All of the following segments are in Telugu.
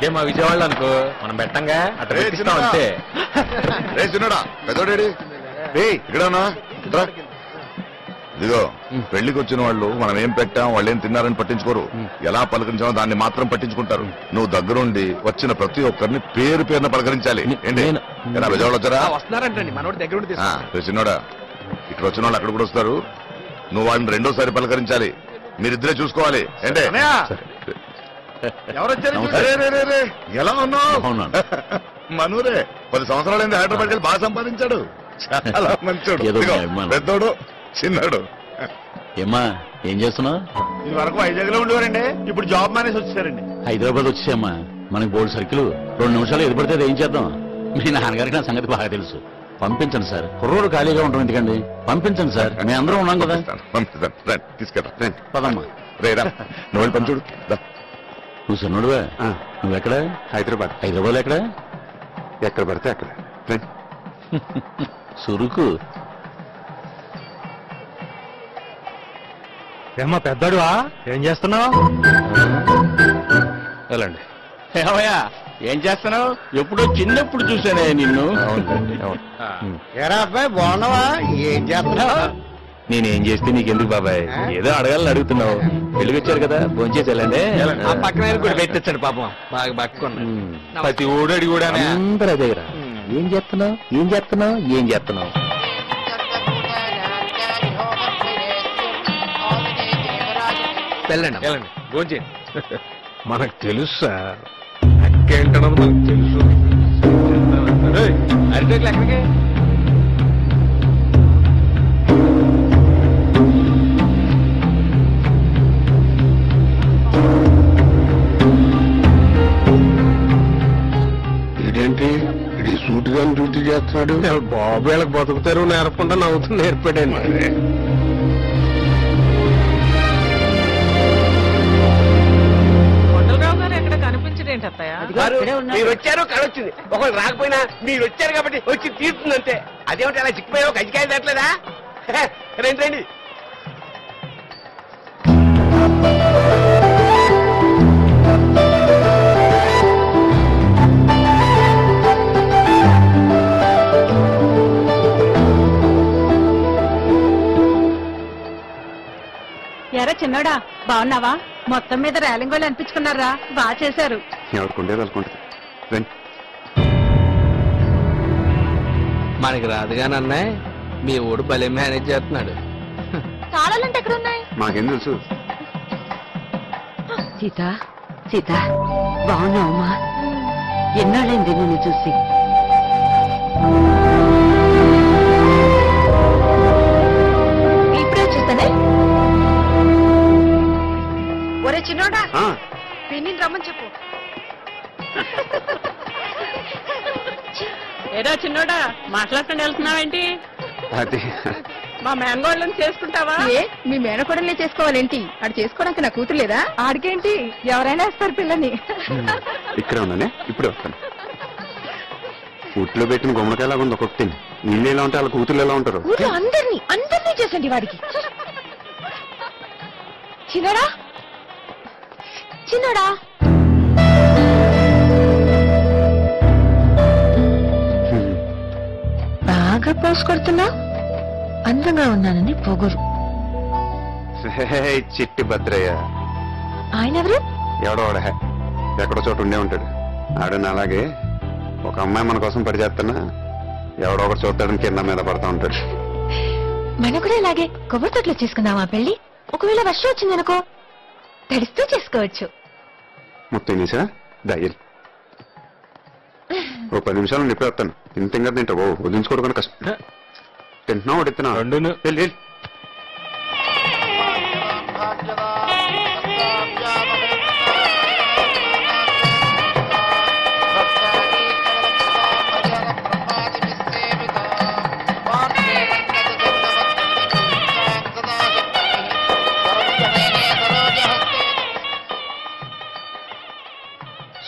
ఇదే మా విజయవాడలో అనుకో మనం పెట్టంగా అట్లా పెట్టిస్తాం అంతే. రే చిన్నడా పెద్దోడేడి ఇక్కడనా ఇదిగో పెళ్లికి వచ్చిన వాళ్ళు మనం ఏం పెట్టాం వాళ్ళు ఏం తిన్నారని పట్టించుకోరు, ఎలా పలకరించామో దాన్ని మాత్రం పట్టించుకుంటారు. నువ్వు దగ్గరుండి వచ్చిన ప్రతి ఒక్కరిని పేరు పేరున పలకరించాలి. ఏంటి ఎలా విజయవాడ వచ్చారా? వస్తున్నారంటండి మనోడి దగ్గర చిన్నోడా ఇక్కడ వచ్చిన వాళ్ళు అక్కడ కూడా వస్తారు. నువ్వు వాళ్ళని రెండోసారి పలకరించాలి. మీరిద్దరే చూసుకోవాలి. ఏంటే ఎలా ఉన్నావు? మనూరే 10 సంవత్సరాలైంది హైదరాబాద్ వెళ్ళి బాగా సంపాదించాడు. చాలా మంచోడు, పెద్దోడు చిన్నాడు. ఏమ్మా ఏం చేస్తున్నావు? ఇది వరకు వైజాగ్ లో ఉండేవారండి, ఇప్పుడు జాబ్ మానేసి వచ్చారండి. హైదరాబాద్ వచ్చేమ్మా, మనకి బోర్డు సర్కిల్ 2 నిమిషాలు ఎదు పడితే ఏం చేద్దాం? మీ నాన్నగారికి నా సంగతి బాగా తెలుసు. పంపించండి సార్, కుర్రోడు ఖాళీగా ఉంటాం ఎందుకండి, పంపించండి సార్, మేము అందరం ఉన్నాం కదా. పంపిస్తాను, తీసుకెళ్తా. పదమ్మా. రేరా నువ్వు పంచుడు. నువ్వు చిన్నోడువే, నువ్వెక్కడ? హైదరాబాద్. హైదరాబాద్ ఎక్కడ? ఎక్కడ పడితే అక్కడ. సురుకు. ఏమ్మా పెద్దోడువా, ఏం చేస్తున్నావు? వెళ్ళండి. ఏమయ్యా ఏం చేస్తున్నావు? ఎప్పుడో చిన్నప్పుడు చూసానే నిన్ను. ఏరా అబ్బాయి బాగున్నావా? ఏం చేస్తున్నావు? నేనేం చేస్తే నీకెందుకు బాబాయ్, ఏదో అడగాలని అడుగుతున్నావు. పెళ్లికి వచ్చారు కదా, భోంచేసి వెళ్ళండి. ఆ పక్కన కూడా పెట్టించండి పాపం, బాగా పట్టుకున్నా. ప్రతి ఊడడి కూడా అందరూ అదే. ఏం చేస్తున్నావు? ఏం చేస్తున్నావు? ఏం చేస్తున్నావు? వెళ్ళండి వెళ్ళండి, భోంచేయండి. మనకు తెలుసు సార్, అక్కేంటనో మనకు తెలుసు. అరిటేట్లు ఎక్కడికి? ఇదేంటి ఇది సూటిగా డ్యూటీ చేస్తున్నాడు? బాబు వీళ్ళకి బతుకుతారు నేర్పకుండా నవ్వుతూ నేర్పాడండి. మీరు వచ్చారు కడొచ్చింది, ఒకళ్ళు రాకపోయినా మీరు వచ్చారు కాబట్టి వచ్చి తీరుతుందంటే. అదేమిటి అలా చిక్కిపోయావు, గజ్జికాయ తట్టలేదా? రండి రండి. ఎరా చిన్నోడా, బాగున్నావా? మొత్తం మీద రేలింగ్ వాళ్ళు అనిపించుకున్నారా? బాగా చేశారు. ఎవరికుండే వాళ్ళకుంటుంది. మనకి రాదుగానన్నాయ్, మీ ఊడు భలే మేనేజ్ చేస్తున్నాడు. తాళాలంటే ఎక్కడ ఉన్నాయి? మాకేం తెలుసు. సీత సీత బాగున్నావమ్మా? ఎన్నాళ్ళైంది నిన్ను చూసి. ఇప్పుడే చూస్తానే. ఒరే చిన్నోడా, పిన్ని రమ్మని చెప్పు. ఏదో చిన్నోడా మాట్లాడుకుని వెళ్తున్నావేంటి? అది మా మేనగోళ్ళని చేసుకుంటావా? మీ మేనకోడలే చేసుకోవాలేంటి? ఆడు చేసుకోవడానికి నా కూతురు లేదా? ఆడికేంటి, ఎవరైనా వేస్తారు పిల్లని. ఇక్కడే ఉన్నానే, ఇప్పుడే వస్తాను. ఉట్లో పెట్టిన గుమ్మడికాయలాగా ఉంది ఒక్కొక్కటి. నీళ్ళు ఎలా ఉంటే వాళ్ళ కూతురు ఎలా ఉంటారు? అందరినీ చేసండి వాడికి. చిన్నోడా చిన్నోడా, బాగా పోసు కొడుతున్నా. అందంగా ఉన్నానని పొగరు. చిట్టి భద్రయ్య. ఆయన ఎవరు? ఎవడోడ ఎక్కడో చోట ఉండే ఉంటాడు. ఆడని అలాగే ఒక అమ్మాయి మన కోసం పడిచేస్తున్నా ఎవడో ఒకటి చూస్తాడని కింద మీద పడతా ఉంటాడు. మన కూడా ఇలాగే కొబ్బరి తోటలో చేసుకుందామా పెళ్లి? ఒకవేళ వర్షం వచ్చిందనుకో, తడిస్తూ చేసుకోవచ్చు. మొత్తం నిసా దయ్యలు ఓ 10 నిమిషాలు నిప్పి వస్తాను. ఇంత ఇంకా తింటావు, వదిలించుకోవడం కష్టం. తింటున్నావు వడిస్తున్నా వెళ్ళి.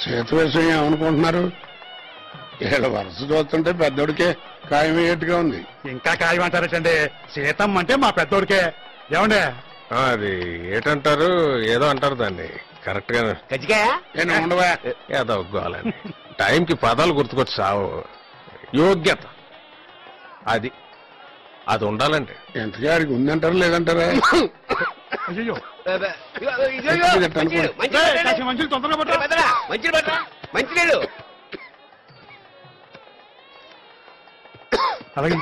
సీతవేశం ఏమనుకుంటున్నారు? వీళ్ళ వరుస చూస్తుంటే పెద్దోడికే ఖాయమయ్యేట్టుగా ఉంది. ఇంకా ఖాయమంటారటండి, సీతమ్మ అంటే మా పెద్దోడికే. ఏమండే అది ఏటంటారు, ఏదో అంటారు దాన్ని. కరెక్ట్ గా కజ్జికాయ నేను ఉండవా ఏదో ఒప్పుకోవాలని టైంకి పదాలు గుర్తుకొచ్చి సావు యోగ్యత అది అది ఉండాలంటే ఎంతగా ఆడికి ఉందంటారా లేదంటారా ఇదిగో, మంచినీళ్ళు, మంచినీళ్ళు పెద్దరా, మంచినీళ్ళు పట్టరా, మంచినీళ్ళు. అలాగే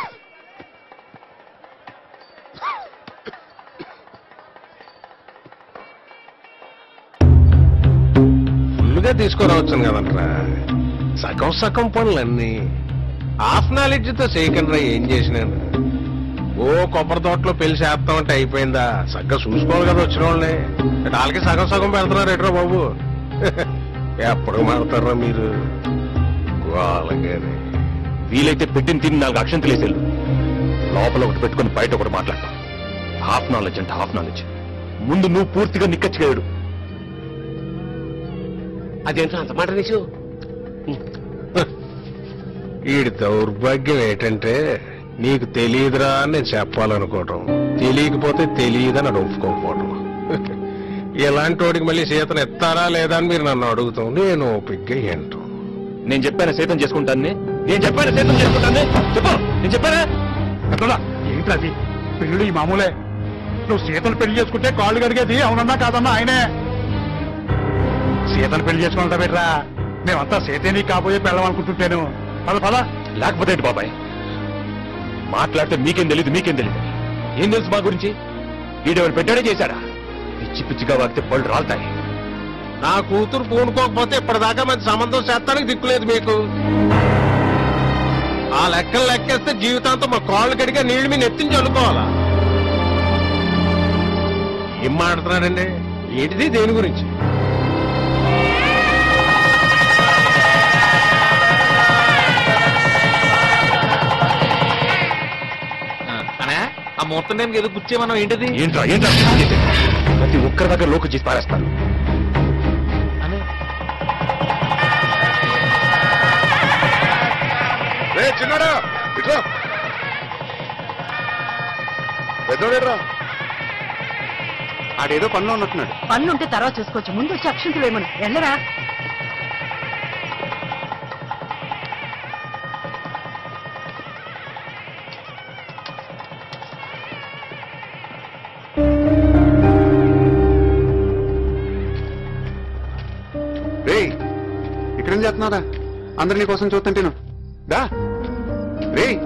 ఫుల్గా తీసుకురావచ్చును కదంట్రా సగం సగం పనులన్నీ హాఫ్ నాలెడ్జ్ తో చేయకుండా ఏం చేసినాను ఓ కొబ్బరి తోటలో పెళ్లి చేస్తామంటే అయిపోయిందా సగ్గా చూసుకోవాలి కదా వచ్చిన వాళ్ళని వాళ్ళకి సగం సగం పెడుతున్నారు ఎట్రా బాబు ఎప్పుడు మాడతారా మీరు వాళ్ళగానే వీలైతే పెట్టిన తిని 4 అక్షంతలు వేసేళ్ళు లోపల ఒకటి పెట్టుకుని బయట ఒకటి మాట్లాడతాం హాఫ్ నాలెడ్జ్ అంటే హాఫ్ నాలెడ్జ్ ముందు నువ్వు పూర్తిగా నిక్కచ్చిగాడు అదేంటో అంత మాట నీసు వీడి దౌర్భాగ్యం ఏంటంటే నీకు తెలియదురా అని నేను చెప్పాలనుకోవటం తెలియకపోతే తెలియదని అని ఒప్పుకోకపోవటం ఇలాంటి వాడికి మళ్ళీ సీతను ఎత్తారా లేదా అని మీరు నన్ను అడుగుతాం నేను ఓపిగ్గా ఏంటో నేను చెప్పాను సేతం చేసుకుంటాను నేను చెప్పాను సేతం చేసుకుంటాను చెప్పు నేను చెప్పానా ఏంటి అది పెళ్ళి ఈ మామూలే నువ్వు సీతను పెళ్లి చేసుకుంటే కాళ్ళు కడిగేది అవునన్నా కాదన్నా ఆయనే సీతను పెళ్లి చేసుకుంటా పెట్టరా మేమంతా సీతే నీకు కాబోయే పెళ్ళం అనుకుంటుంటాను పద పద లేకపోతే ఏంటి బాబాయ్ మాట్లాడితే మీకేం తెలీదు ఏం తెలుసు మా గురించి వీడెవరు పెట్టాడే చేశాడా పిచ్చి పిచ్చిగా వాగితే పళ్ళు రాలుతాయి నా కూతురు పూనుకోకపోతే ఇప్పటిదాకా మంచి సంబంధం చేస్తానికి దిక్కులేదు మీకు ఆ లెక్కలు లెక్కేస్తే జీవితాంతం మా కాళ్ళు కడిగా నీళ్ళు మీద ఎత్తించి చల్లుకోవాలా ఏం మాట్లాడుతున్నాడండి ఏంటిది దేని గురించి ఆ మొత్తం నేను ఏదో గుచ్చేమన్నా ఏంటిది ఏంట్రా ప్రతి ఒక్కరి దగ్గర లోకు చేసి పారేస్తారు చిన్నాడా ఇట్లా పెద్దోడేట్రా ఆడేదో పనిలో ఉన్నట్టున్నాడు. పన్నుంటే తర్వాత చూసుకోవచ్చు, ముందు వచ్చి అక్షంతలు వేయమను. వెళ్ళరా. రేయ్, ఇక్కడేం చేస్తున్నారా? అందరు నీ కోసం చూస్తుంటేను. దా రేయ్,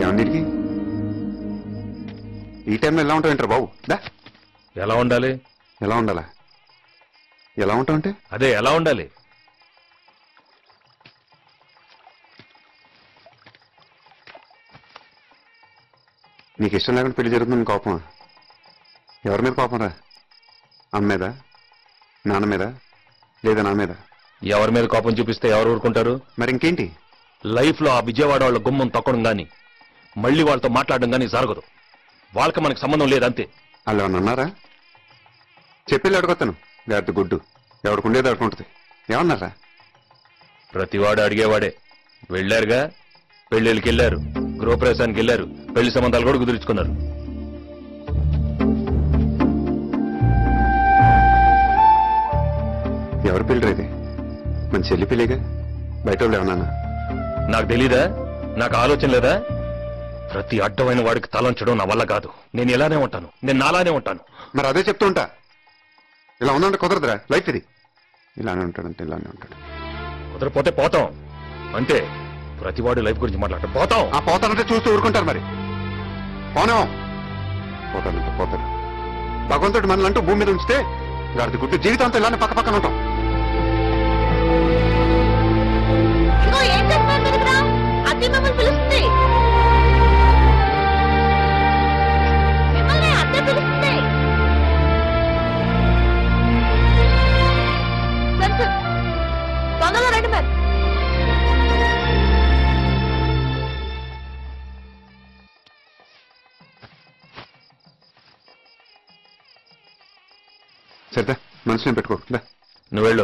ఏమండికి ఈ టైంలో ఎలా ఉంటావు ఏంటారు బాబు? దా. ఎలా ఉండాలి? ఎలా ఉండాలా? ఎలా ఉంటావు అంటే అదే ఎలా ఉండాలి? నీకు ఇష్టం లేకుండా పెళ్లి జరుగుతుంది కోపమా? ఎవరి మీద కోపం రా? అమ్మ మీద, నాన్న మీద, లేదా నా మీద? ఎవరి మీద కోపం చూపిస్తే ఎవరు ఊరుకుంటారు? మరి ఇంకేంటి? లైఫ్ లో ఆ విజయవాడ వాళ్ళ గుమ్మం తొక్కడం గాని మళ్ళీ వాళ్ళతో మాట్లాడడం గాని జరగదు. వాళ్ళకి మనకు సంబంధం లేదంతే. వాళ్ళు ఏమన్నా అన్నారా? చెప్పేళ్ళు అడుగుతాను. లేకపోతే గుడ్డు ఎవడుకుండేది అడుకుంటుంది. ఏమన్నారా? ప్రతివాడు అడిగేవాడే. వెళ్ళారుగా, పెళ్లిళ్ళకి వెళ్ళారు, గృహప్రవేశానికి వెళ్ళారు, పెళ్లి సంబంధాలు కూడా కుదుర్చుకున్నారు. ఎవరు పెళ్లి రేది? మన చెల్లి పెళ్లిగా? బయట వాళ్ళు ఏమన్నా? నాకు తెలీదా? నాకు ఆలోచన లేదా? ప్రతి అడ్డమైన వాడికి తలంచడం నా వల్ల కాదు. నేను ఇలానే ఉంటాను, నేను నాలానే ఉంటాను. మరి అదే చెప్తూ ఉంటా. ఇలా ఉందంటే కుదరదురా. లైఫ్ ఇది. ఇలానే ఉంటాడంటే ఇలానే ఉంటాడు. కుదరపోతే పోతాం అంతే. ప్రతివాడు లైఫ్ గురించి మాట్లాడటం పోతాం. ఆ పోతానంటే చూస్తూ ఊరుకుంటారు. మరి పోనేమో. పోతానంటే పోతారు. భగవంతుడు మనల్ని అంటూ భూమి మీద ఉంచితే గాడిద గుడ్డు జీవితంతో ఇలానే పక్క పక్కన ఉంటాం. సరిదా, మనసుని పెట్టుకో. నువ్వు వెళ్ళు.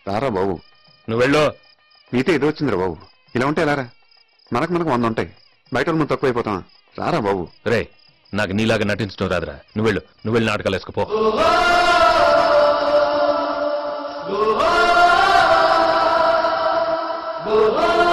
రారా బాబు. నువ్వు వెళ్ళు. మీతో ఏదో వచ్చిందిరా బాబు. ఇలా ఉంటే ఎలారా? మనకు 100 ఉంటాయి. బయట వాళ్ళు మనం తక్కువైపోతాం. రారా బాబు. రే, నాకు నీలాగా నటించడం రాదురా. నువ్వు వెళ్ళి నాటకాలు వేసుకుపో. Oh